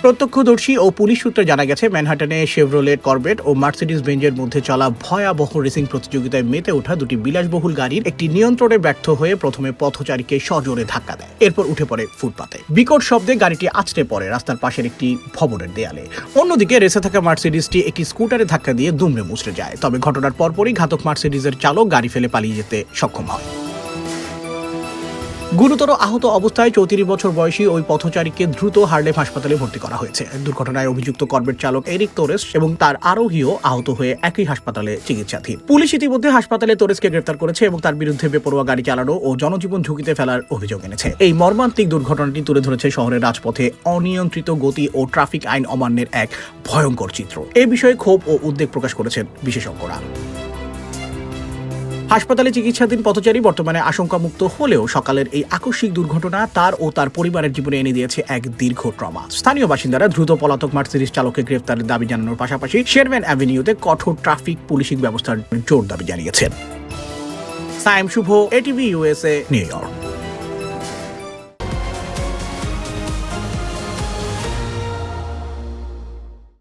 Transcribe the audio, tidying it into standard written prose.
প্রত্যক্ষদর্শী ও পুলিশ সূত্রে জানা গেছে, ম্যানহাটনে শেভরোলেট কর্বেট ও মার্সিডিজ বেঞ্জের মধ্যে চলা ভয়াবহ রেসিং প্রতিযোগিতায় মেতে ওঠা দুটি বিলাসবহুল গাড়ির একটি নিয়ন্ত্রণে ব্যর্থ হয়ে প্রথমে পথচারীকে সজোরে ধাক্কা দেয়, এরপর উঠে পড়ে ফুটপাতে। বিকট শব্দে গাড়িটি আছড়ে পড়ে রাস্তার পাশের একটি ভবনের দেয়ালে। অন্যদিকে রেসে থাকা মার্সিডিজটি একটি স্কুটারে ধাক্কা দিয়ে দুমড়ে মুচড়ে যায়। তবে ঘটনার পরপরই ঘাতক মার্সিডিজের চালক গাড়ি ফেলে পালিয়ে যেতে সক্ষম হয়। গুরুতর আহত অবস্থায় 34 বছর বয়সী ওই পথচারীকে দ্রুত হার্লেম হাসপাতালে ভর্তি করা হয়েছে। দুর্ঘটনায় অভিযুক্ত কর্বেট চালক এরিক তোরেস এবং তার আরোহীও আহত হয়ে একই হাসপাতালে চিকিৎসাধীন। পুলিশ ইতিমধ্যে হাসপাতালে তোরেসকে গ্রেফতার করেছে এবং তার বিরুদ্ধে বেপরোয়া গাড়ি চালানো ও জনজীবন ঝুঁকিতে ফেলার অভিযোগ এনেছে। এই মর্মান্তিক দুর্ঘটনাটি তুলে ধরেছে শহরের রাজপথে অনিয়ন্ত্রিত গতি ও ট্রাফিক আইন অমান্যের এক ভয়ঙ্কর চিত্র। এ বিষয়ে ক্ষোভ ও উদ্বেগ প্রকাশ করেছেন বিশেষজ্ঞরা। হাসপাতালে চিকিৎসাধীন পথচারী বর্তমানে আশঙ্কামুক্ত হলেও সকালের এই আকস্মিক দুর্ঘটনা তার ও তার পরিবারের জীবনে এনে দিয়েছে এক দীর্ঘ ট্রমা। স্থানীয় বাসিন্দারা দ্রুত পলাতক মার্সিডিজ চালককে গ্রেফতারের দাবি জানানোর পাশাপাশি শেরম্যান অ্যাভিনিউতে কঠোর ট্রাফিক পুলিশিং ব্যবস্থার জোর দাবি জানিয়েছেন। সায়েম শুভ, এটিভি USA, নিউ ইয়র্ক।